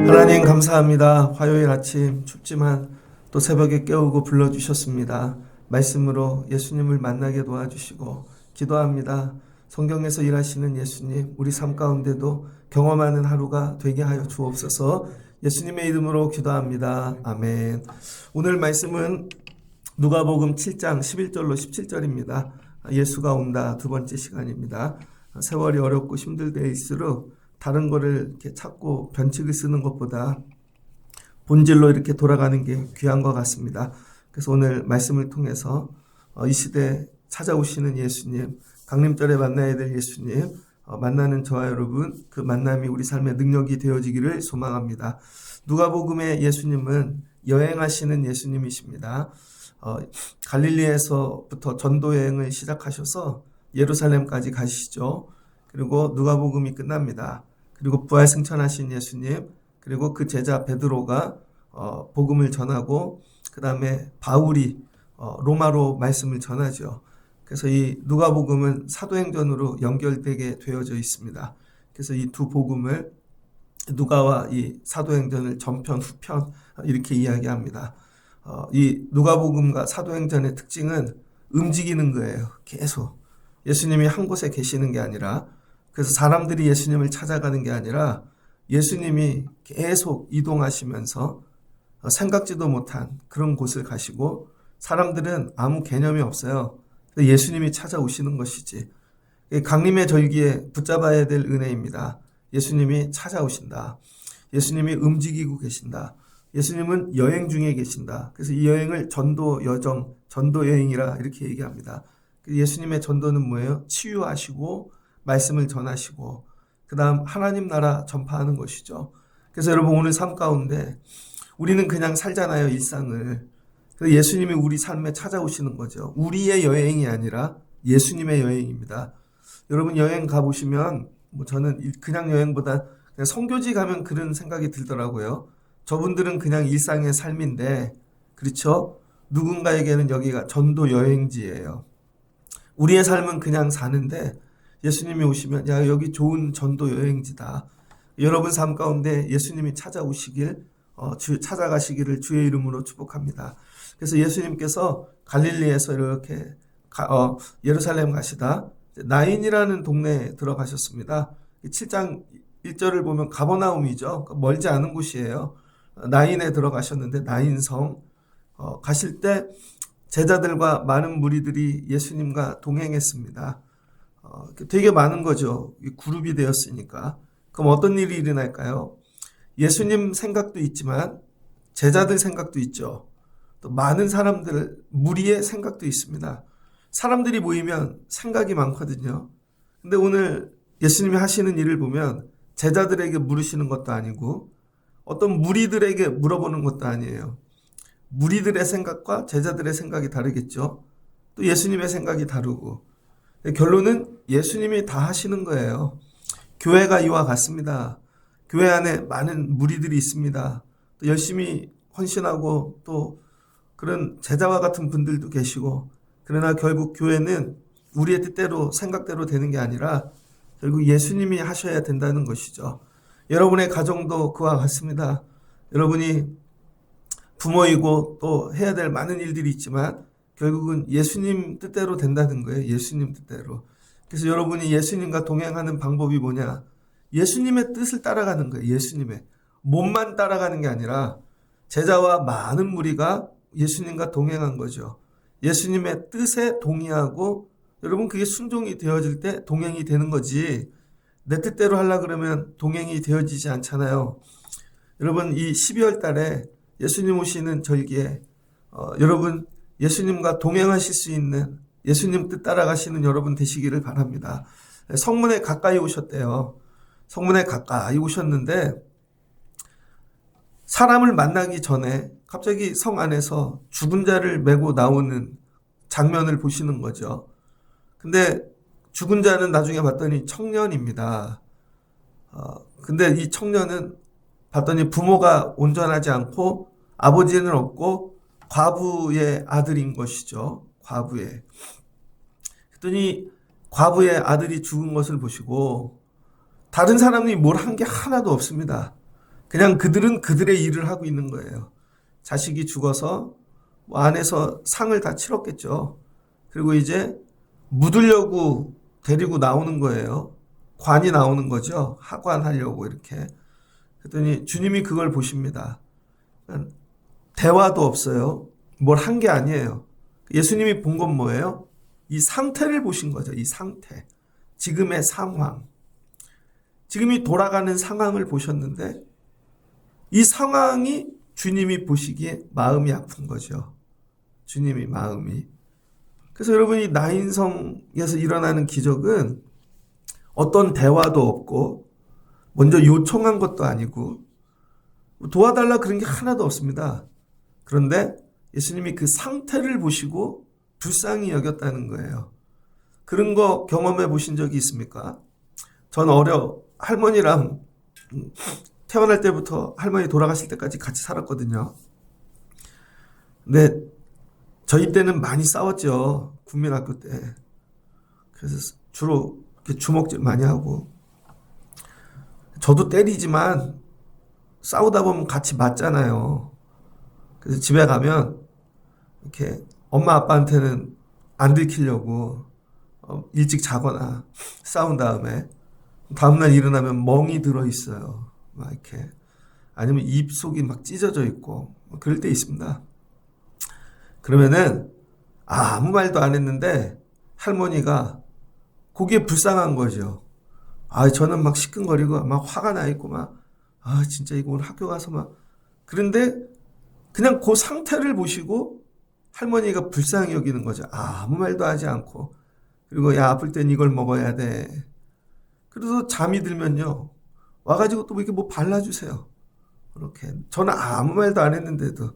하나님 감사합니다. 화요일 아침 춥지만 또 새벽에 깨우고 불러주셨습니다. 말씀으로 예수님을 만나게 도와주시고 기도합니다. 성경에서 일하시는 예수님, 우리 삶 가운데도 경험하는 하루가 되게 하여 주옵소서. 예수님의 이름으로 기도합니다. 아멘. 오늘 말씀은 누가복음 7장 11절로 17절입니다. 예수가 온다 두 번째 시간입니다. 세월이 어렵고 힘들때일수록 다른 거를 이렇게 찾고 변칙을 쓰는 것보다 본질로 이렇게 돌아가는 게 귀한 것 같습니다. 그래서 오늘 말씀을 통해서 이 시대에 찾아오시는 예수님, 강림절에 만나야 될 예수님, 만나는 저와 여러분, 그 만남이 우리 삶의 능력이 되어지기를 소망합니다. 누가복음의 예수님은 여행하시는 예수님이십니다. 갈릴리에서부터 전도 여행을 시작하셔서 예루살렘까지 가시죠. 그리고 누가복음이 끝납니다. 그리고 부활 승천하신 예수님, 그리고 그 제자 베드로가 복음을 전하고 그 다음에 바울이 로마로 말씀을 전하죠. 그래서 이 누가복음은 사도행전으로 연결되게 되어져 있습니다. 그래서 이 두 복음을 누가와 이 사도행전을 전편, 후편 이렇게 이야기합니다. 이 누가복음과 사도행전의 특징은 움직이는 거예요. 계속 예수님이 한 곳에 계시는 게 아니라, 그래서 사람들이 예수님을 찾아가는 게 아니라 예수님이 계속 이동하시면서 생각지도 못한 그런 곳을 가시고 사람들은 아무 개념이 없어요. 예수님이 찾아오시는 것이지. 강림의 절기에 붙잡아야 될 은혜입니다. 예수님이 찾아오신다. 예수님이 움직이고 계신다. 예수님은 여행 중에 계신다. 그래서 이 여행을 전도 여정, 전도 여행이라 이렇게 얘기합니다. 예수님의 전도는 뭐예요? 치유하시고 말씀을 전하시고 그 다음 하나님 나라 전파하는 것이죠. 그래서 여러분 오늘 삶 가운데 우리는 그냥 살잖아요, 일상을. 그래서 예수님이 우리 삶에 찾아오시는 거죠. 우리의 여행이 아니라 예수님의 여행입니다. 여러분 여행 가보시면 저는 그냥 여행보다 그냥 선교지 가면 그런 생각이 들더라고요. 저분들은 그냥 일상의 삶인데, 그렇죠? 누군가에게는 여기가 전도 여행지예요. 우리의 삶은 그냥 사는데 예수님이 오시면 야, 여기 좋은 전도 여행지다. 여러분 삶 가운데 예수님이 찾아오시길, 찾아가시기를 주의 이름으로 축복합니다. 그래서 예수님께서 갈릴리에서 이렇게 예루살렘 가시다 나인이라는 동네에 들어가셨습니다. 7장 1절을 보면 가버나움이죠. 멀지 않은 곳이에요. 나인에 들어가셨는데 나인성 가실 때 제자들과 많은 무리들이 예수님과 동행했습니다. 되게 많은 거죠. 그룹이 되었으니까. 그럼 어떤 일이 일어날까요? 예수님 생각도 있지만 제자들 생각도 있죠. 또 많은 사람들, 무리의 생각도 있습니다. 사람들이 모이면 생각이 많거든요. 근데 오늘 예수님이 하시는 일을 보면 제자들에게 물으시는 것도 아니고 어떤 무리들에게 물어보는 것도 아니에요. 무리들의 생각과 제자들의 생각이 다르겠죠. 또 예수님의 생각이 다르고. 결론은 예수님이 다 하시는 거예요. 교회가 이와 같습니다. 교회 안에 많은 무리들이 있습니다. 또 열심히 헌신하고 또 그런 제자와 같은 분들도 계시고, 그러나 결국 교회는 우리의 뜻대로 생각대로 되는 게 아니라 결국 예수님이 하셔야 된다는 것이죠. 여러분의 가정도 그와 같습니다. 여러분이 부모이고 또 해야 될 많은 일들이 있지만 결국은 예수님 뜻대로 된다는 거예요. 예수님 뜻대로. 그래서 여러분이 예수님과 동행하는 방법이 뭐냐? 예수님의 뜻을 따라가는 거예요. 예수님의 몸만 따라가는 게 아니라 제자와 많은 무리가 예수님과 동행한 거죠. 예수님의 뜻에 동의하고 여러분 그게 순종이 되어질 때 동행이 되는 거지, 내 뜻대로 하려고 그러면 동행이 되어지지 않잖아요. 여러분 이 12월 달에 예수님 오시는 절기에 여러분 예수님과 동행하실 수 있는, 예수님 뜻 따라가시는 여러분 되시기를 바랍니다. 성문에 가까이 오셨대요. 성문에 가까이 오셨는데 사람을 만나기 전에 갑자기 성 안에서 죽은 자를 메고 나오는 장면을 보시는 거죠. 근데 죽은 자는 나중에 봤더니 청년입니다. 근데 이 청년은 봤더니 부모가 온전하지 않고 아버지는 없고 과부의 아들인 것이죠. 과부의. 그랬더니 과부의 아들이 죽은 것을 보시고 다른 사람이 뭘 한 게 하나도 없습니다. 그냥 그들은 그들의 일을 하고 있는 거예요. 자식이 죽어서 뭐 안에서 상을 다 치렀겠죠. 그리고 이제 묻으려고 데리고 나오는 거예요. 관이 나오는 거죠. 하관하려고 이렇게. 그랬더니 주님이 그걸 보십니다. 대화도 없어요. 뭘 한 게 아니에요. 예수님이 본 건 뭐예요? 이 상태를 보신 거죠. 이 상태. 지금의 상황. 지금이 돌아가는 상황을 보셨는데 이 상황이 주님이 보시기에 마음이 아픈 거죠. 주님이 마음이. 그래서 여러분이 나인성에서 일어나는 기적은 어떤 대화도 없고 먼저 요청한 것도 아니고 도와달라 그런 게 하나도 없습니다. 그런데 예수님이 그 상태를 보시고 불쌍히 여겼다는 거예요. 그런 거 경험해 보신 적이 있습니까? 전 할머니랑 태어날 때부터 할머니 돌아가실 때까지 같이 살았거든요. 근데 저희 때는 많이 싸웠죠. 국민학교 때. 그래서 주로 이렇게 주먹질 많이 하고 저도 때리지만 싸우다 보면 같이 맞잖아요. 그래서 집에 가면 이렇게 엄마 아빠한테는 안 들키려고 일찍 자거나 싸운 다음날 일어나면 멍이 들어 있어요. 막 이렇게. 아니면 입속이 막 찢어져 있고 그럴 때 있습니다. 그러면은 아무 말도 안 했는데 할머니가 거기에 불쌍한 거죠. 저는 막 시큰거리고 막 화가 나 있고 진짜 이거 오늘 학교 가서 그런데 그냥 그 상태를 보시고 할머니가 불쌍히 여기는 거죠. 아무 말도 하지 않고. 그리고 야, 아플 땐 이걸 먹어야 돼. 그래서 잠이 들면요. 와가지고 또 이렇게 뭐 발라주세요. 그렇게. 저는 아무 말도 안 했는데도.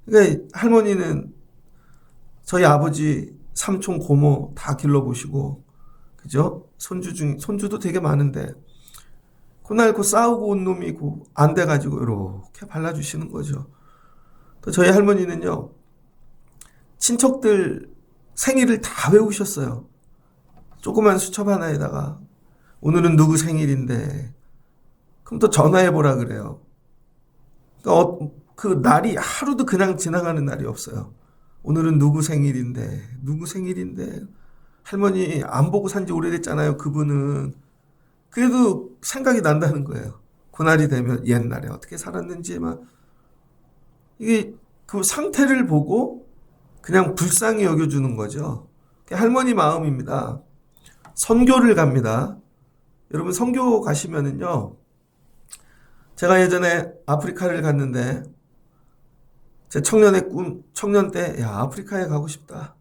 그러니까 할머니는 저희 아버지, 삼촌, 고모 다 길러보시고, 그죠? 손주도 되게 많은데, 그날 싸우고 온 놈이 안 돼가지고 이렇게 발라주시는 거죠. 또 저희 할머니는요, 친척들 생일을 다 외우셨어요. 조그만 수첩 하나에다가 오늘은 누구 생일인데 그럼 또 전화해보라 그래요. 그러니까 그 날이 하루도 그냥 지나가는 날이 없어요. 오늘은 누구 생일인데 할머니 안 보고 산지 오래됐잖아요. 그분은. 그래도 생각이 난다는 거예요. 그날이 되면 옛날에 어떻게 살았는지 이게 그 상태를 보고 그냥 불쌍히 여겨주는 거죠. 할머니 마음입니다. 선교를 갑니다. 여러분 선교 가시면은요. 제가 예전에 아프리카를 갔는데 제 청년의 꿈, 청년 때 아프리카에 가고 싶다.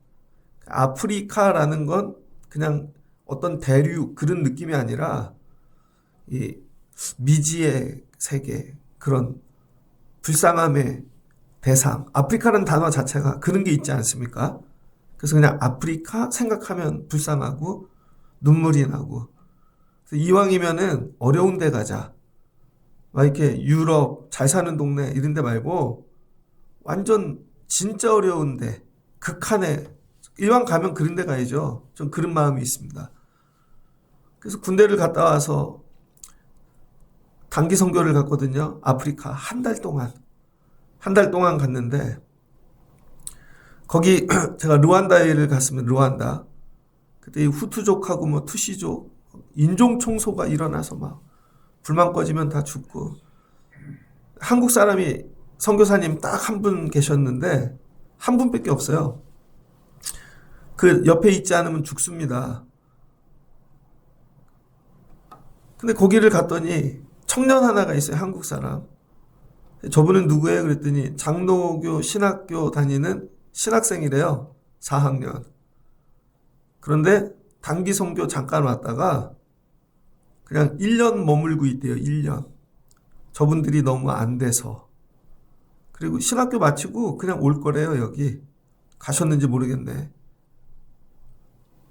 아프리카라는 건 그냥 어떤 대륙 그런 느낌이 아니라 이 미지의 세계 그런 불쌍함의 대상. 아프리카라는 단어 자체가 그런 게 있지 않습니까? 그래서 그냥 아프리카 생각하면 불쌍하고 눈물이 나고. 그래서 이왕이면은 어려운 데 가자. 이렇게 유럽 잘 사는 동네 이런 데 말고 완전 진짜 어려운데 극한에 이왕 가면 그런 데 가야죠. 좀 그런 마음이 있습니다. 그래서 군대를 갔다 와서 단기 선교를 갔거든요. 아프리카 한 달 동안 갔는데 거기 제가 르완다에를 갔으면 르완다 그때 이 후투족하고 투시족 인종 청소가 일어나서 불만 꺼지면 다 죽고 한국 사람이 선교사님 딱 한 분 계셨는데 한 분밖에 없어요. 그 옆에 있지 않으면 죽습니다. 근데 거기를 갔더니 청년 하나가 있어요. 한국 사람. 저분은 누구예요? 그랬더니 장로교 신학교 다니는 신학생이래요. 4학년. 그런데 단기 선교 잠깐 왔다가 그냥 1년 머물고 있대요. 1년. 저분들이 너무 안 돼서. 그리고 신학교 마치고 그냥 올 거래요. 여기. 가셨는지 모르겠네.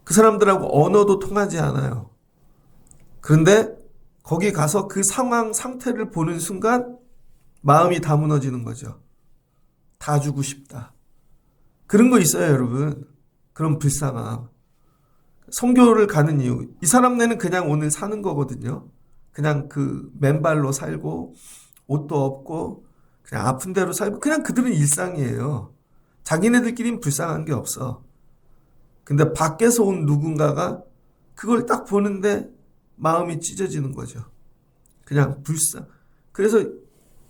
그 사람들하고 언어도 통하지 않아요. 그런데 거기 가서 그 상태를 보는 순간 마음이 다 무너지는 거죠. 다 주고 싶다. 그런 거 있어요, 여러분. 그런 불쌍함. 선교를 가는 이유. 이 사람네는 그냥 오늘 사는 거거든요. 그냥 그 맨발로 살고 옷도 없고 그냥 아픈 대로 살고 그냥 그들은 일상이에요. 자기네들끼리는 불쌍한 게 없어. 근데 밖에서 온 누군가가 그걸 딱 보는데 마음이 찢어지는 거죠. 그냥 불쌍. 그래서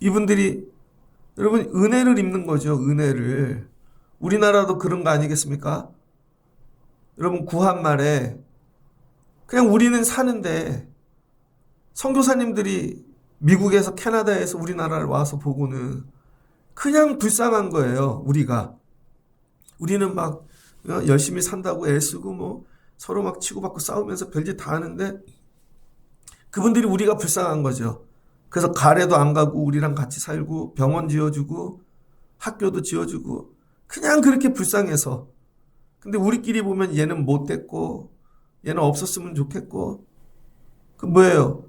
이분들이 여러분 은혜를 입는 거죠. 은혜를. 우리나라도 그런 거 아니겠습니까? 여러분 구한말에 그냥 우리는 사는데 선교사님들이 미국에서 캐나다에서 우리나라를 와서 보고는 그냥 불쌍한 거예요. 우리는 막 열심히 산다고 애쓰고 뭐 서로 막 치고받고 싸우면서 별짓 다 하는데 그분들이 우리가 불쌍한 거죠. 그래서 가래도 안 가고 우리랑 같이 살고 병원 지어주고 학교도 지어주고 그냥 그렇게 불쌍해서. 근데 우리끼리 보면 얘는 못됐고 얘는 없었으면 좋겠고 그 뭐예요?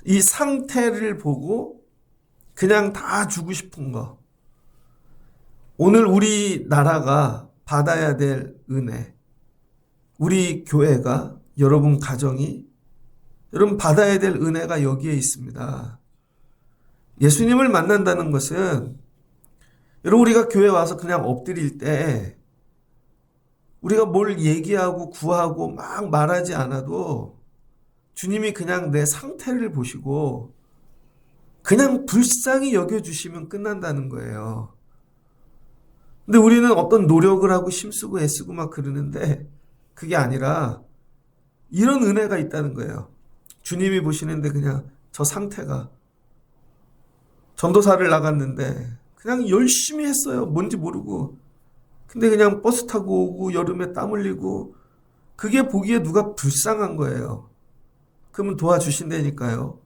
이 상태를 보고 그냥 다 주고 싶은 거. 오늘 우리나라가 받아야 될 은혜, 우리 교회가, 여러분 가정이, 여러분 받아야 될 은혜가 여기에 있습니다. 예수님을 만난다는 것은 여러분 우리가 교회 와서 그냥 엎드릴 때 우리가 뭘 얘기하고 구하고 막 말하지 않아도 주님이 그냥 내 상태를 보시고 그냥 불쌍히 여겨주시면 끝난다는 거예요. 근데 우리는 어떤 노력을 하고 힘쓰고 애쓰고 막 그러는데 그게 아니라 이런 은혜가 있다는 거예요. 주님이 보시는데 그냥 저 상태가 전도사를 나갔는데 그냥 열심히 했어요. 뭔지 모르고. 근데 그냥 버스 타고 오고 여름에 땀 흘리고 그게 보기에 누가 불쌍한 거예요. 그러면 도와주신다니까요.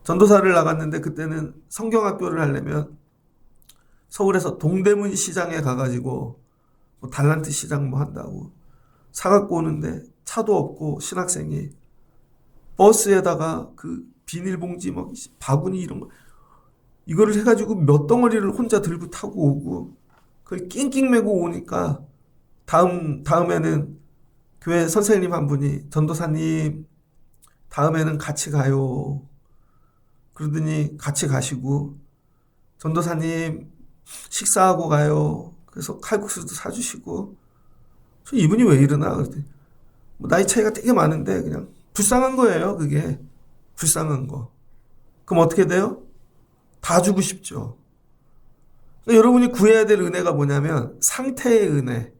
전도사를 나갔는데 그때는 성경학교를 하려면 서울에서 동대문 시장에 가가지고 뭐 달란트 시장 뭐 한다고 사갖고 오는데 차도 없고 신학생이 버스에다가 그 비닐봉지 막 바구니 이런 거 이거를 해가지고 몇 덩어리를 혼자 들고 타고 오고 그걸 낑낑 메고 오니까 다음에는 교회 선생님 한 분이 전도사님 다음에는 같이 가요. 그러더니 같이 가시고 전도사님 식사하고 가요. 그래서 칼국수도 사주시고 이분이 왜 이러나 그랬더니 뭐 나이 차이가 되게 많은데 그냥 불쌍한 거예요. 그게 불쌍한 거. 그럼 어떻게 돼요? 다 주고 싶죠. 그러니까 여러분이 구해야 될 은혜가 뭐냐면 상태의 은혜.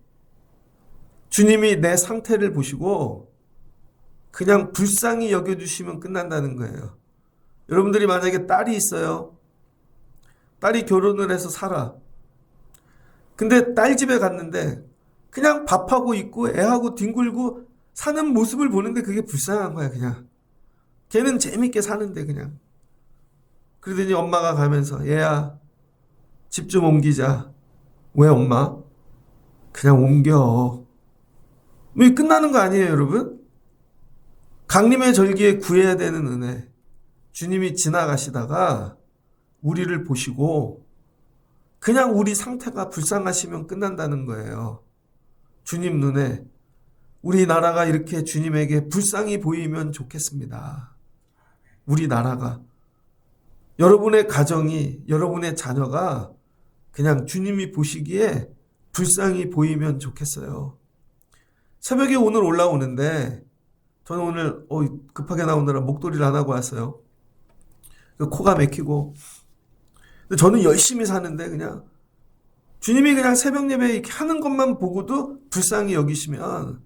주님이 내 상태를 보시고 그냥 불쌍히 여겨주시면 끝난다는 거예요. 여러분들이 만약에 딸이 있어요. 딸이 결혼을 해서 살아. 근데 딸 집에 갔는데 그냥 밥하고 있고 애하고 뒹굴고 사는 모습을 보는데 그게 불쌍한 거야 그냥. 걔는 재밌게 사는데 그냥. 그러더니 엄마가 가면서 얘야 집 좀 옮기자. 왜 엄마? 그냥 옮겨. 뭐 끝나는 거 아니에요 여러분? 강림의 절기에 구해야 되는 은혜. 주님이 지나가시다가 우리를 보시고 그냥 우리 상태가 불쌍하시면 끝난다는 거예요. 주님 눈에 우리나라가 이렇게 주님에게 불쌍히 보이면 좋겠습니다. 우리나라가. 여러분의 가정이, 여러분의 자녀가 그냥 주님이 보시기에 불쌍히 보이면 좋겠어요. 새벽에 오늘 올라오는데 저는 오늘 급하게 나오느라 목도리를 안 하고 왔어요. 코가 막히고. 근데 저는 열심히 사는데 그냥 주님이 그냥 새벽 예배 이렇게 하는 것만 보고도 불쌍히 여기시면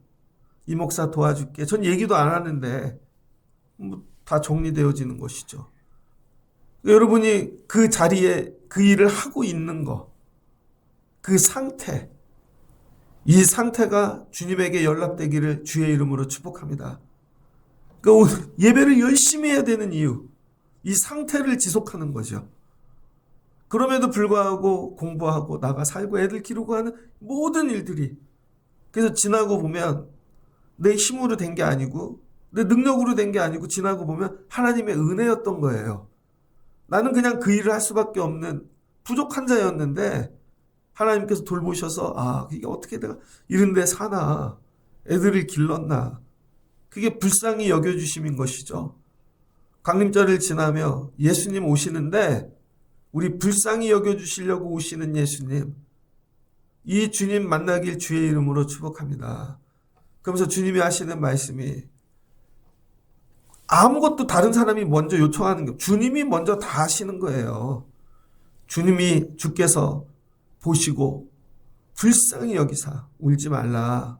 이 목사 도와줄게. 전 얘기도 안 하는데 뭐 다 정리되어지는 것이죠. 여러분이 그 자리에 그 일을 하고 있는 거, 그 상태, 이 상태가 주님에게 연락되기를 주의 이름으로 축복합니다. 그러니까 예배를 열심히 해야 되는 이유, 이 상태를 지속하는 거죠. 그럼에도 불구하고 공부하고 나가 살고 애들 기르고 하는 모든 일들이 그래서 지나고 보면 내 힘으로 된 게 아니고 내 능력으로 된 게 아니고 지나고 보면 하나님의 은혜였던 거예요. 나는 그냥 그 일을 할 수밖에 없는 부족한 자였는데 하나님께서 돌보셔서 이게 어떻게 내가 이런 데 사나 애들을 길렀나? 그게 불쌍히 여겨주심인 것이죠. 강림절을 지나며 예수님 오시는데 우리 불쌍히 여겨주시려고 오시는 예수님, 이 주님 만나길 주의 이름으로 축복합니다. 그러면서 주님이 하시는 말씀이 아무것도 다른 사람이 먼저 요청하는 게 주님이 먼저 다 하시는 거예요. 주께서 보시고 불쌍히 여기사 울지 말라.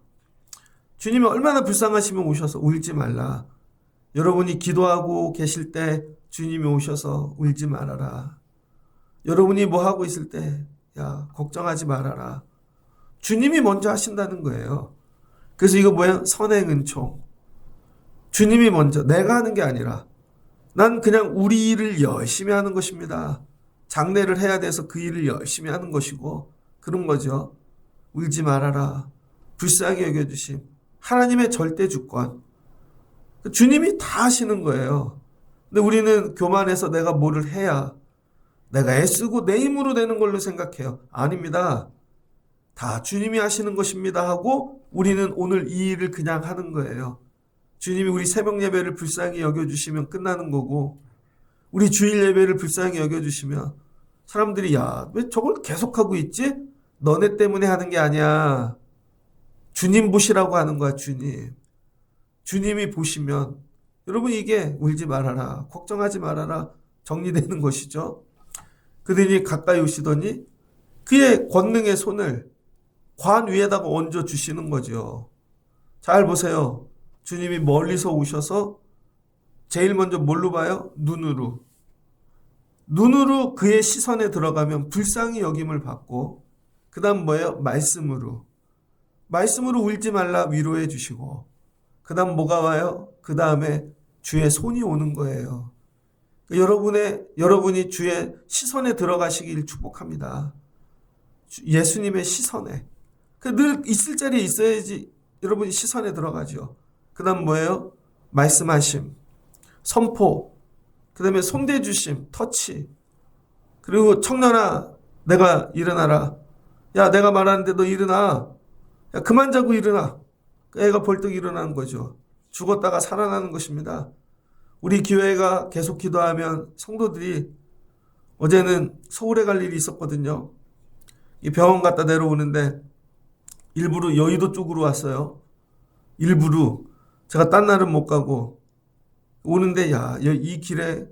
주님이 얼마나 불쌍하시면 오셔서 울지 말라. 여러분이 기도하고 계실 때 주님이 오셔서 울지 말아라. 여러분이 뭐 하고 있을 때 야 걱정하지 말아라. 주님이 먼저 하신다는 거예요. 그래서 이거 뭐야? 선행 은총. 주님이 먼저, 내가 하는 게 아니라 난 그냥 우리 일을 열심히 하는 것입니다. 장례를 해야 돼서 그 일을 열심히 하는 것이고 그런 거죠. 울지 말아라. 불쌍히 여겨주심. 하나님의 절대 주권. 주님이 다 하시는 거예요. 근데 우리는 교만해서 내가 뭐를 해야 내가 애쓰고 내 힘으로 되는 걸로 생각해요. 아닙니다. 다 주님이 하시는 것입니다 하고 우리는 오늘 이 일을 그냥 하는 거예요. 주님이 우리 새벽 예배를 불쌍히 여겨주시면 끝나는 거고 우리 주일 예배를 불쌍히 여겨주시면 사람들이 야, 왜 저걸 계속하고 있지? 너네 때문에 하는 게 아니야. 주님 보시라고 하는 거야. 주님이 보시면 여러분 이게 울지 말아라. 걱정하지 말아라. 정리되는 것이죠. 그들이 가까이 오시더니 그의 권능의 손을 관 위에다가 얹어 주시는 거죠. 잘 보세요. 주님이 멀리서 오셔서 제일 먼저 뭘로 봐요? 눈으로 그의 시선에 들어가면 불쌍히 여김을 받고 그 다음 뭐예요? 말씀으로 울지 말라 위로해 주시고 그 다음 뭐가 와요? 그 다음에 주의 손이 오는 거예요. 여러분이 주의 시선에 들어가시길 축복합니다. 예수님의 시선에. 늘 있을 자리에 있어야지 여러분이 시선에 들어가죠. 그 다음 뭐예요? 말씀하심, 선포, 그 다음에 손대주심, 터치. 그리고 청년아, 내가 일어나라. 야, 내가 말하는데 너 일어나. 야, 그만 자고 일어나. 애가 벌떡 일어나는 거죠. 죽었다가 살아나는 것입니다. 우리 교회가 계속 기도하면 성도들이 어제는 서울에 갈 일이 있었거든요. 이 병원 갔다 내려오는데 일부러 여의도 쪽으로 왔어요. 일부러. 제가 딴 날은 못 가고 오는데 야, 이 길에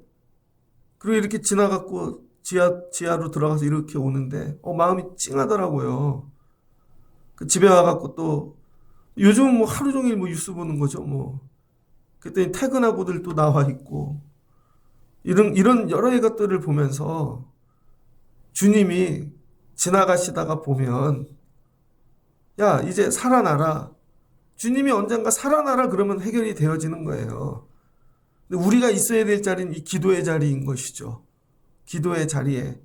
그리고 이렇게 지나갔고 지하로 들어가서 이렇게 오는데 마음이 찡하더라고요. 그 집에 와갖고 또 요즘은 뭐 하루 종일 뭐 뉴스 보는 거죠. 뭐 그랬더니 퇴근하고들 또 나와 있고 이런 여러 것들을 보면서 주님이 지나가시다가 보면 야 이제 살아나라. 주님이 언젠가 살아나라 그러면 해결이 되어지는 거예요. 근데 우리가 있어야 될 자리는 이 기도의 자리인 것이죠. 기도의 자리에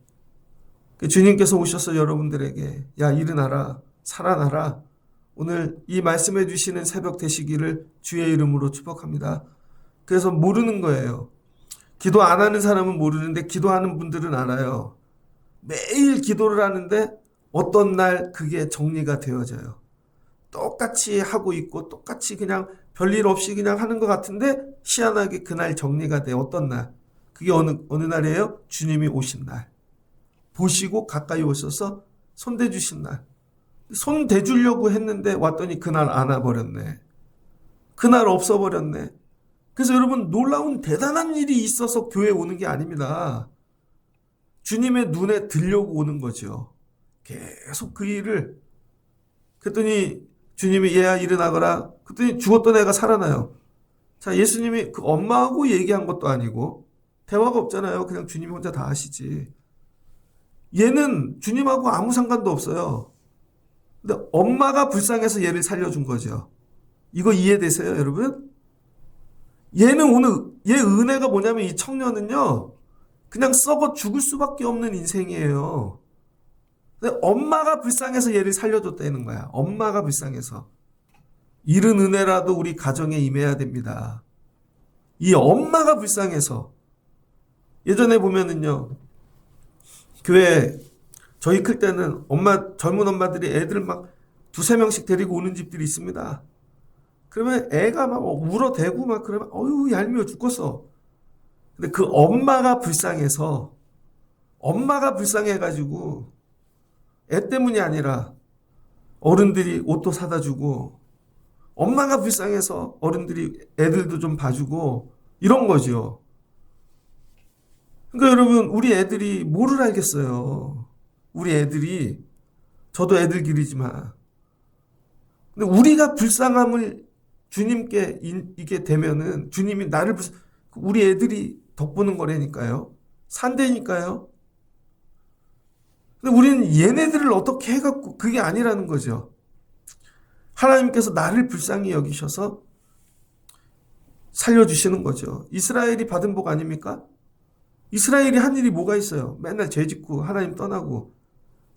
주님께서 오셔서 여러분들에게 야 일어나라. 살아나라. 오늘 이 말씀해 주시는 새벽 되시기를 주의 이름으로 축복합니다. 그래서 모르는 거예요. 기도 안 하는 사람은 모르는데 기도하는 분들은 알아요. 매일 기도를 하는데 어떤 날 그게 정리가 되어져요. 똑같이 하고 있고 똑같이 그냥 별일 없이 그냥 하는 것 같은데 희한하게 그날 정리가 돼. 어떤 날? 그게 어느 날이에요? 주님이 오신 날. 보시고 가까이 오셔서 손대주신 날. 손 대주려고 했는데 왔더니 그날 안 와버렸네. 그날 없어버렸네. 그래서 여러분 놀라운 대단한 일이 있어서 교회에 오는 게 아닙니다. 주님의 눈에 들려고 오는 거죠. 계속 그 일을. 그랬더니 주님이 얘야 일어나거라. 그랬더니 죽었던 애가 살아나요. 자, 예수님이 그 엄마하고 얘기한 것도 아니고 대화가 없잖아요. 그냥 주님이 혼자 다 하시지. 얘는 주님하고 아무 상관도 없어요. 근데 엄마가 불쌍해서 얘를 살려준 거죠. 이거 이해되세요, 여러분? 얘는 오늘 얘 은혜가 뭐냐면 이 청년은요. 그냥 썩어 죽을 수밖에 없는 인생이에요. 근데 엄마가 불쌍해서 얘를 살려줬다는 거야. 엄마가 불쌍해서. 이런 은혜라도 우리 가정에 임해야 됩니다. 이 엄마가 불쌍해서. 예전에 보면은요. 교회 저희 클 때는 젊은 엄마들이 애들 막 두세 명씩 데리고 오는 집들이 있습니다. 그러면 애가 막 울어대고 막 그러면 어휴 얄미워 죽겠어. 근데 그 엄마가 불쌍해가지고 애 때문이 아니라 어른들이 옷도 사다 주고 엄마가 불쌍해서 어른들이 애들도 좀 봐주고 이런 거죠. 그러니까 여러분 우리 애들이 뭐를 알겠어요. 우리 애들이 저도 애들 기르지만 근데 우리가 불쌍함을 주님께 이게 되면은 주님이 우리 애들이 덕보는 거라니까요. 산대니까요. 근데 우리는 얘네들을 어떻게 해갖고 그게 아니라는 거죠. 하나님께서 나를 불쌍히 여기셔서 살려주시는 거죠. 이스라엘이 받은 복 아닙니까? 이스라엘이 한 일이 뭐가 있어요? 맨날 죄짓고 하나님 떠나고.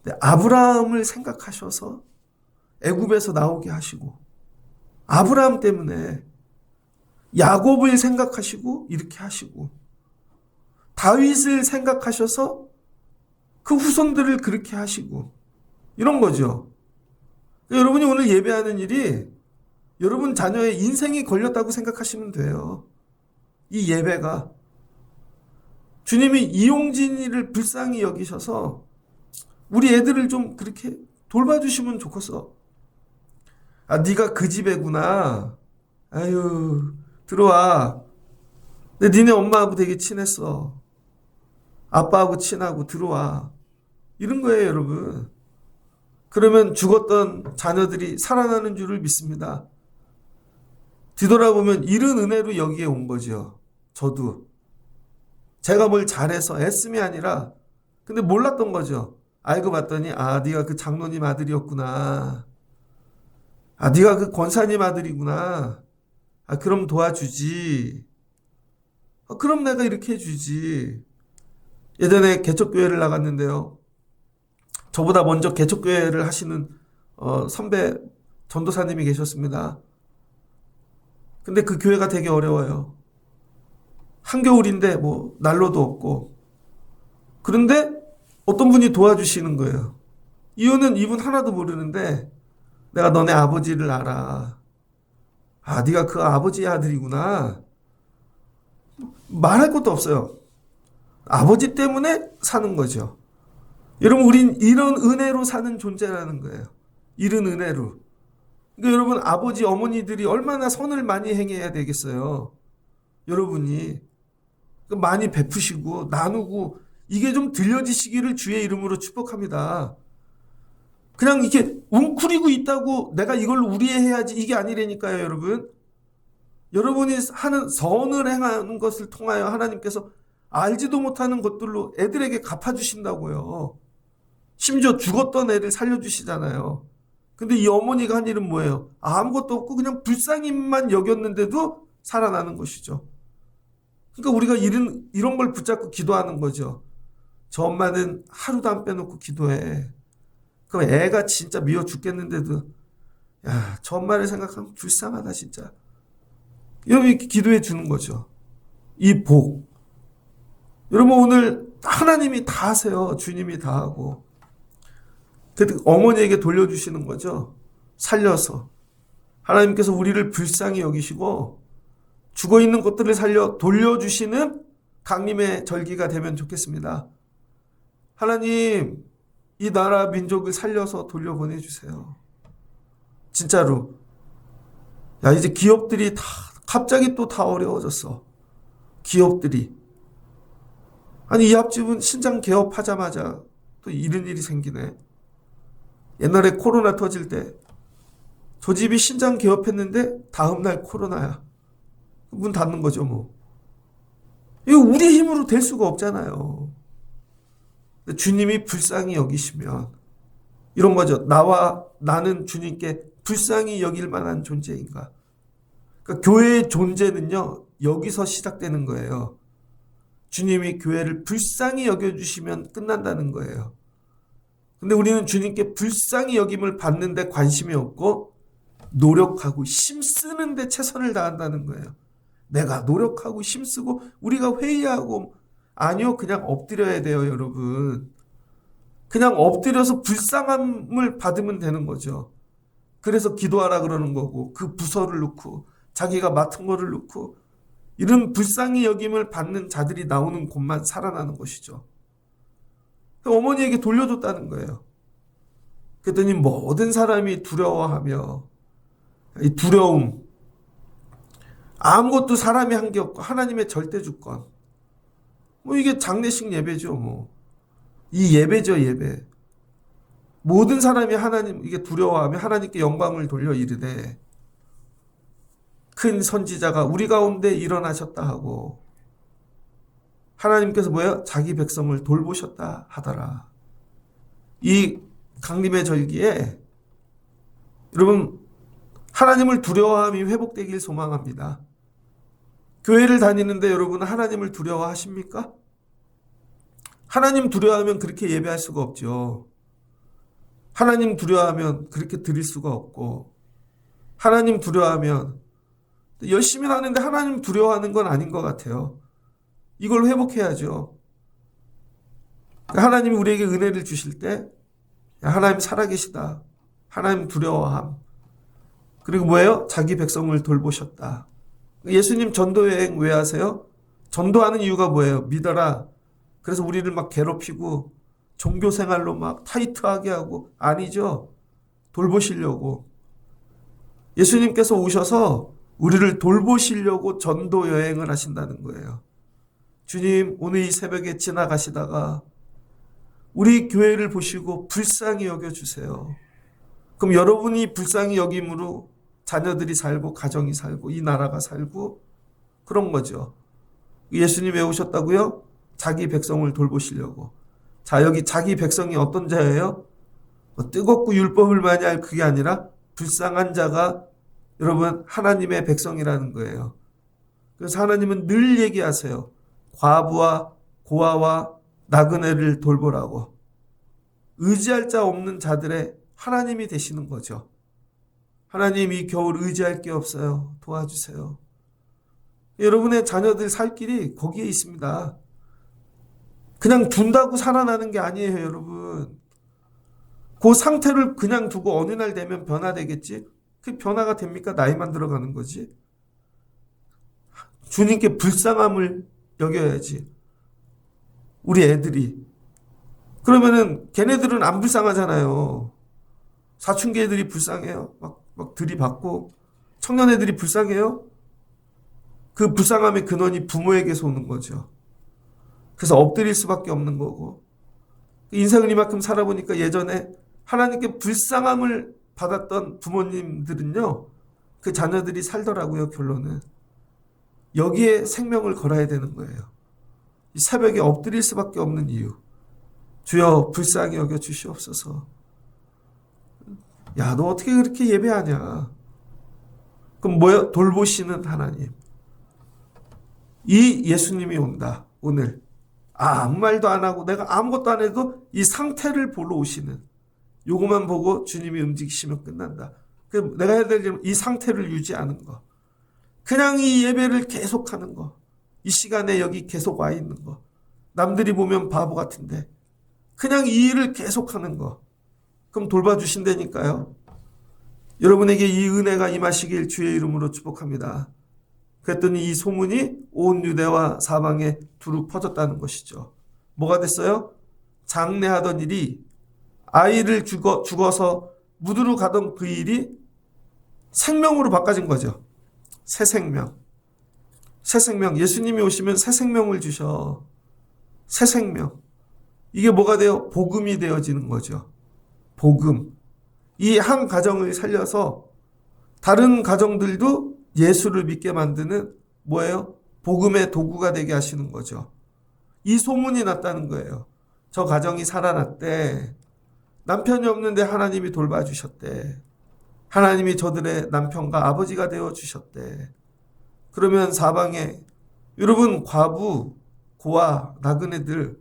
근데 아브라함을 생각하셔서 애굽에서 나오게 하시고 아브라함 때문에 야곱을 생각하시고 이렇게 하시고 다윗을 생각하셔서 그 후손들을 그렇게 하시고 이런 거죠. 여러분이 오늘 예배하는 일이 여러분 자녀의 인생이 걸렸다고 생각하시면 돼요. 이 예배가 주님이 이용진이를 불쌍히 여기셔서 우리 애들을 좀 그렇게 돌봐주시면 좋겠어. 아, 네가 그 집애구나. 아유, 들어와. 근데 니네 엄마하고 되게 친했어. 아빠하고 친하고 들어와. 이런 거예요, 여러분. 그러면 죽었던 자녀들이 살아나는 줄을 믿습니다. 뒤돌아보면 이른 은혜로 여기에 온 거죠. 저도. 제가 뭘 잘해서 애씀이 아니라 근데 몰랐던 거죠. 알고 봤더니 아, 네가 그 장로님 아들이었구나. 아, 네가 그 권사님 아들이구나. 아, 그럼 도와주지. 그럼 내가 이렇게 해주지. 예전에 개척교회를 나갔는데요. 저보다 먼저 개척교회를 하시는 선배 전도사님이 계셨습니다. 근데 그 교회가 되게 어려워요. 한겨울인데 뭐 난로도 없고. 그런데 어떤 분이 도와주시는 거예요. 이유는 이분 하나도 모르는데 내가 너네 아버지를 알아. 아, 네가 그 아버지의 아들이구나. 말할 것도 없어요. 아버지 때문에 사는 거죠. 여러분, 우린 이런 은혜로 사는 존재라는 거예요. 이런 은혜로. 그러니까 여러분, 아버지, 어머니들이 얼마나 선을 많이 행해야 되겠어요. 여러분이. 많이 베푸시고, 나누고, 이게 좀 들려지시기를 주의 이름으로 축복합니다. 그냥 이렇게 웅크리고 있다고 내가 이걸 우리해야지 이게 아니라니까요, 여러분. 여러분이 하는 선을 행하는 것을 통하여 하나님께서 알지도 못하는 것들로 애들에게 갚아주신다고요. 심지어 죽었던 애를 살려주시잖아요. 근데 이 어머니가 한 일은 뭐예요? 아무것도 없고 그냥 불쌍히만 여겼는데도 살아나는 것이죠. 그러니까 우리가 이런 걸 붙잡고 기도하는 거죠. 저 엄마는 하루도 안 빼놓고 기도해. 그럼 애가 진짜 미워 죽겠는데도 야, 저 엄마를 생각하면 불쌍하다 진짜. 여러분 이렇게 기도해 주는 거죠. 이 복. 여러분 오늘 하나님이 다 하세요. 주님이 다 하고. 어머니에게 돌려주시는 거죠. 살려서. 하나님께서 우리를 불쌍히 여기시고 죽어있는 것들을 살려 돌려주시는 강림의 절기가 되면 좋겠습니다. 하나님, 이 나라 민족을 살려서 돌려보내주세요. 진짜로. 야, 이제 기업들이 갑자기 또 다 어려워졌어. 기업들이. 아니, 이 앞집은 신장 개업하자마자 또 이런 일이 생기네. 옛날에 코로나 터질 때 저 집이 신장 개업했는데 다음날 코로나야. 문 닫는 거죠, 뭐. 이거 우리 힘으로 될 수가 없잖아요. 주님이 불쌍히 여기시면 이런 거죠. 나는 주님께 불쌍히 여길 만한 존재인가. 그러니까 교회의 존재는요, 여기서 시작되는 거예요. 주님이 교회를 불쌍히 여겨주시면 끝난다는 거예요. 근데 우리는 주님께 불쌍히 여김을 받는데 관심이 없고 노력하고 힘쓰는데 최선을 다한다는 거예요. 내가 노력하고 힘쓰고 우리가 회의하고 아니요, 그냥 엎드려야 돼요, 여러분. 그냥 엎드려서 불쌍함을 받으면 되는 거죠. 그래서 기도하라 그러는 거고, 그 부서를 넣고 자기가 맡은 거를 넣고, 이런 불쌍히 여김을 받는 자들이 나오는 곳만 살아나는 것이죠. 어머니에게 돌려줬다는 거예요. 그랬더니 모든 사람이 두려워하며, 이 두려움, 아무것도 사람이 한 게 없고 하나님의 절대 주권, 이게 장례식 예배죠. 이 예배죠, 예배. 모든 사람이 하나님 이게 두려워하며 하나님께 영광을 돌려 이르되 큰 선지자가 우리 가운데 일어나셨다 하고, 하나님께서 뭐예요? 자기 백성을 돌보셨다 하더라. 이 강림의 절기에 여러분, 하나님을 두려워함이 회복되길 소망합니다. 교회를 다니는데 여러분 하나님을 두려워하십니까? 하나님 두려워하면 그렇게 예배할 수가 없죠. 하나님 두려워하면 그렇게 드릴 수가 없고, 하나님 두려워하면 열심히 하는데 하나님 두려워하는 건 아닌 것 같아요. 이걸 회복해야죠. 하나님이 우리에게 은혜를 주실 때 하나님 살아계시다, 하나님 두려워함, 그리고 뭐예요? 자기 백성을 돌보셨다. 예수님 전도여행 왜 하세요? 전도하는 이유가 뭐예요? 믿어라. 그래서 우리를 막 괴롭히고 종교생활로 막 타이트하게 하고, 아니죠. 돌보시려고. 예수님께서 오셔서 우리를 돌보시려고 전도여행을 하신다는 거예요. 주님, 오늘 이 새벽에 지나가시다가 우리 교회를 보시고 불쌍히 여겨주세요. 그럼 여러분이 불쌍히 여김으로 자녀들이 살고 가정이 살고 이 나라가 살고 그런 거죠. 예수님 왜 오셨다고요? 자기 백성을 돌보시려고. 자, 여기 자기 백성이 어떤 자예요? 뜨겁고 율법을 많이 할 그게 아니라 불쌍한 자가 여러분 하나님의 백성이라는 거예요. 그래서 하나님은 늘 얘기하세요. 과부와 고아와 나그네를 돌보라고. 의지할 자 없는 자들의 하나님이 되시는 거죠. 하나님, 이 겨울 의지할 게 없어요. 도와주세요. 여러분의 자녀들 살 길이 거기에 있습니다. 그냥 둔다고 살아나는 게 아니에요, 여러분. 그 상태를 그냥 두고 어느 날 되면 변화되겠지? 그 변화가 됩니까? 나이만 들어가는 거지. 주님께 불쌍함을 여겨야지. 우리 애들이. 그러면은 걔네들은 안 불쌍하잖아요. 사춘기 애들이 불쌍해요. 막 들이받고. 청년 애들이 불쌍해요. 그 불쌍함의 근원이 부모에게서 오는 거죠. 그래서 엎드릴 수밖에 없는 거고. 인생을 이만큼 살아보니까 예전에 하나님께 불쌍함을 받았던 부모님들은요, 그 자녀들이 살더라고요, 결론은. 여기에 생명을 걸어야 되는 거예요. 이 새벽에 엎드릴 수밖에 없는 이유. 주여 불쌍히 여겨 주시옵소서. 야, 너 어떻게 그렇게 예배하냐? 그럼 뭐야? 돌보시는 하나님. 이 예수님이 온다, 오늘. 아무 말도 안 하고 내가 아무것도 안 해도 이 상태를 보러 오시는, 요것만 보고 주님이 움직이시면 끝난다. 내가 해야 될 일은 이 상태를 유지하는 거. 그냥 이 예배를 계속하는 거. 이 시간에 여기 계속 와 있는 거. 남들이 보면 바보 같은데 그냥 이 일을 계속하는 거. 그럼 돌봐주신다니까요. 여러분에게 이 은혜가 임하시길 주의 이름으로 축복합니다. 그랬더니 이 소문이 온 유대와 사방에 두루 퍼졌다는 것이죠. 뭐가 됐어요? 장례하던 일이, 아이를 죽어서 묻으러 가던 그 일이 생명으로 바꿔진 거죠. 새 생명. 새 생명. 예수님이 오시면 새 생명을 주셔. 새 생명. 이게 뭐가 돼요? 복음이 되어지는 거죠. 복음. 이 한 가정을 살려서 다른 가정들도 예수를 믿게 만드는 뭐예요? 복음의 도구가 되게 하시는 거죠. 이 소문이 났다는 거예요. 저 가정이 살아났대. 남편이 없는데 하나님이 돌봐주셨대. 하나님이 저들의 남편과 아버지가 되어주셨대. 그러면 사방에 여러분 과부, 고아, 나그네들,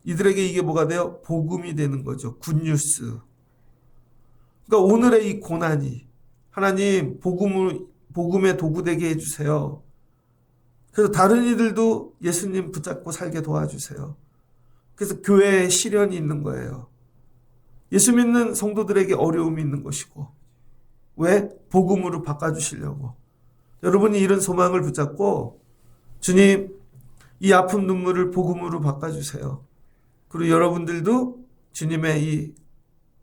이들에게 이게 뭐가 돼요? 복음이 되는 거죠. 굿뉴스. 그러니까 오늘의 이 고난이 하나님 복음의 도구 되게 해주세요. 그래서 다른 이들도 예수님 붙잡고 살게 도와주세요. 그래서 교회에 시련이 있는 거예요. 예수 믿는 성도들에게 어려움이 있는 것이고, 왜? 복음으로 바꿔주시려고. 여러분이 이런 소망을 붙잡고 주님, 이 아픈 눈물을 복음으로 바꿔주세요. 그리고 여러분들도 주님의 이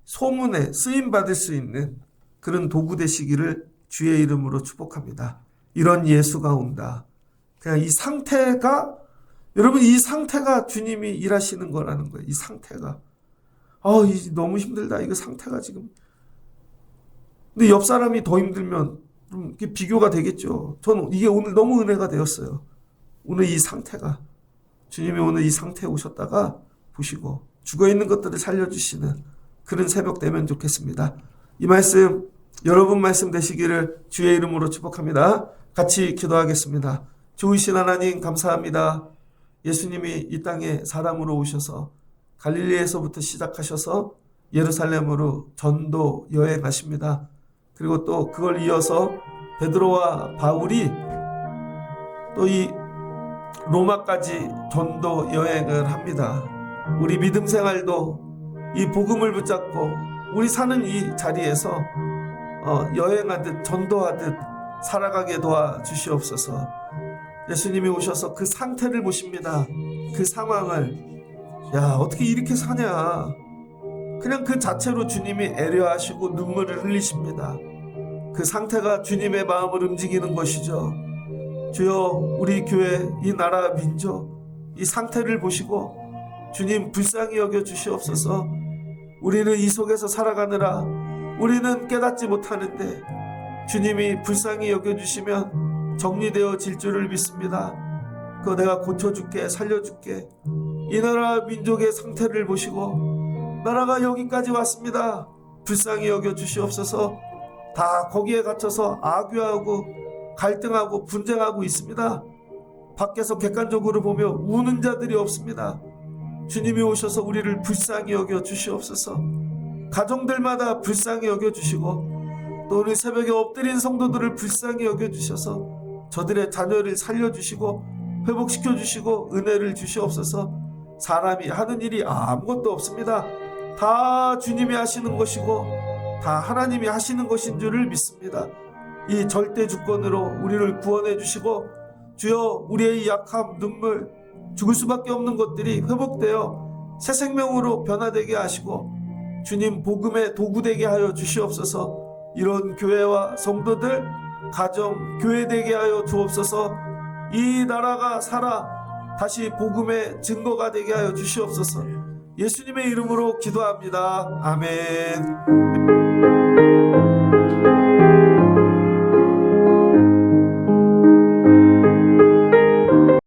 소문에 쓰임받을 수 있는 그런 도구 되시기를 주의 이름으로 축복합니다. 이런 예수가 온다. 그냥 이 상태가, 여러분 이 상태가 주님이 일하시는 거라는 거예요. 이 상태가. 너무 힘들다. 이거 상태가 지금. 근데 옆 사람이 더 힘들면 좀 이게 비교가 되겠죠. 저는 이게 오늘 너무 은혜가 되었어요. 오늘 이 상태가. 주님이 오늘 이 상태에 오셨다가 보시고 죽어있는 것들을 살려주시는 그런 새벽 되면 좋겠습니다. 이 말씀, 여러분 말씀 되시기를 주의 이름으로 축복합니다. 같이 기도하겠습니다. 좋으신 하나님 감사합니다. 예수님이 이 땅에 사람으로 오셔서 갈릴리에서부터 시작하셔서 예루살렘으로 전도 여행하십니다. 그리고 또 그걸 이어서 베드로와 바울이 또 이 로마까지 전도 여행을 합니다. 우리 믿음 생활도 이 복음을 붙잡고 우리 사는 이 자리에서 여행하듯 전도하듯 살아가게 도와주시옵소서. 예수님이 오셔서 그 상태를 보십니다. 그 상황을. 어떻게 이렇게 사냐. 그냥 그 자체로 주님이 애려하시고 눈물을 흘리십니다. 그 상태가 주님의 마음을 움직이는 것이죠. 주여, 우리 교회, 이 나라, 민족, 이 상태를 보시고 주님 불쌍히 여겨 주시옵소서. 우리는 이 속에서 살아가느라 우리는 깨닫지 못하는데 주님이 불쌍히 여겨주시면 정리되어질 줄을 믿습니다. 그거 내가 고쳐줄게, 살려줄게. 이 나라 민족의 상태를 보시고 나라가 여기까지 왔습니다. 불쌍히 여겨주시옵소서. 다 거기에 갇혀서 악유하고 갈등하고 분쟁하고 있습니다. 밖에서 객관적으로 보며 우는 자들이 없습니다. 주님이 오셔서 우리를 불쌍히 여겨주시옵소서. 가정들마다 불쌍히 여겨주시고 또 오늘 새벽에 엎드린 성도들을 불쌍히 여겨주셔서 저들의 자녀를 살려주시고 회복시켜주시고 은혜를 주시옵소서. 사람이 하는 일이 아무것도 없습니다. 다 주님이 하시는 것이고 다 하나님이 하시는 것인 줄을 믿습니다. 이 절대 주권으로 우리를 구원해 주시고 주여, 우리의 약함, 눈물, 죽을 수밖에 없는 것들이 회복되어 새 생명으로 변화되게 하시고 주님 복음의 도구 되게 하여 주시옵소서. 이런 교회와 성도들, 가정, 교회 되게 하여 주옵소서. 이 나라가 살아 다시 복음의 증거가 되게 하여 주시옵소서. 예수님의 이름으로 기도합니다. 아멘.